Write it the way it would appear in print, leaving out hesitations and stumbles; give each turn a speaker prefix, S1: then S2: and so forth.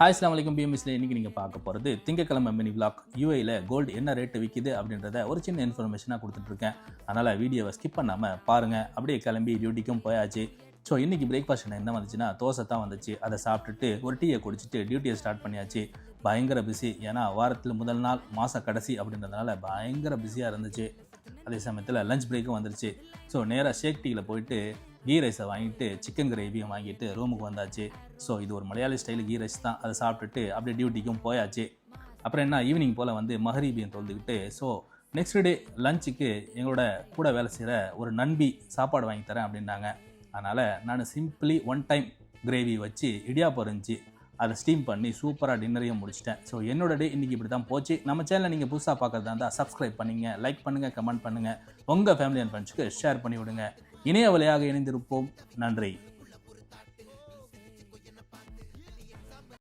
S1: Hi அஸ்ஸலாமு அலைக்கும் பிஎம்எஸ்ல இன்றைக்கி நீங்கள் பார்க்க போகிறது திங்கக்கிழமை மினி விளாக். யூஏயில் கோல்டு என்ன ரேட்டு விற்கிது அப்படின்றத ஒரு சின்ன இன்ஃபர்மேஷனாக கொடுத்துட்ருக்கேன். அதனால் வீடியோவை ஸ்கிப் பண்ணாமல் பாருங்கள். அப்படியே கிளம்பி டியூட்டிக்கும் போயாச்சு. ஸோ இன்றைக்கி பிரேக்ஃபாஸ்ட் என்ன வந்துச்சுன்னா தோசை தான் வந்துச்சு. அதை சாப்பிட்டுட்டு ஒரு டீயை குடிச்சிட்டு டியூட்டியை ஸ்டார்ட் பண்ணியாச்சு. பயங்கர பிஸி, ஏன்னா வாரத்தில் முதல் நாள் மாத கடைசி அப்படின்றதுனால பயங்கர பிஸியாக இருந்துச்சு. அதே சமயத்தில் லஞ்ச் பிரேக்கும் வந்துருச்சு. ஸோ நேராக ஷேக் டீயில் போயிட்டு கீ ரைஸை வாங்கிட்டு சிக்கன் கிரேவியும் வாங்கிட்டு ரூமுக்கு வந்தாச்சு. ஸோ இது ஒரு மலையாளி ஸ்டைலு கீ ரைஸ் தான். அதை சாப்பிட்டுட்டு அப்படியே டியூட்டிக்கும் போயாச்சு. அப்புறம் என்ன, ஈவினிங் போல் வந்து மகரீபியும் தொழுதுக்கிட்டு ஸோ நெக்ஸ்ட் டே லஞ்சுக்கு எங்களோட கூட வேலை செய்கிற ஒரு நண்பி சாப்பாடு வாங்கி தரேன் அப்படின்னாங்க. அதனால் நான் சிம்பிளி ஒன் டைம் கிரேவி வச்சு இடியாப்பம் இருந்துச்சு, அதை ஸ்டீம் பண்ணி சூப்பராக டின்னரையும் முடிச்சிட்டேன். ஸோ என்னோட டே இன்றைக்கி இப்படி தான் போச்சு. நம்ம சேனலை நீங்கள் புதுசாக பார்க்குறதா இருந்தால் சப்ஸ்கிரைப் பண்ணுங்கள், லைக் பண்ணுங்கள், கமெண்ட் பண்ணுங்கள், உங்கள் ஃபேமிலி அண்ட் ஃப்ரெண்ட்ஸுக்கு ஷேர் பண்ணி விடுங்க. இணைய வழியாக இணைந்திருப்போம். நன்றி.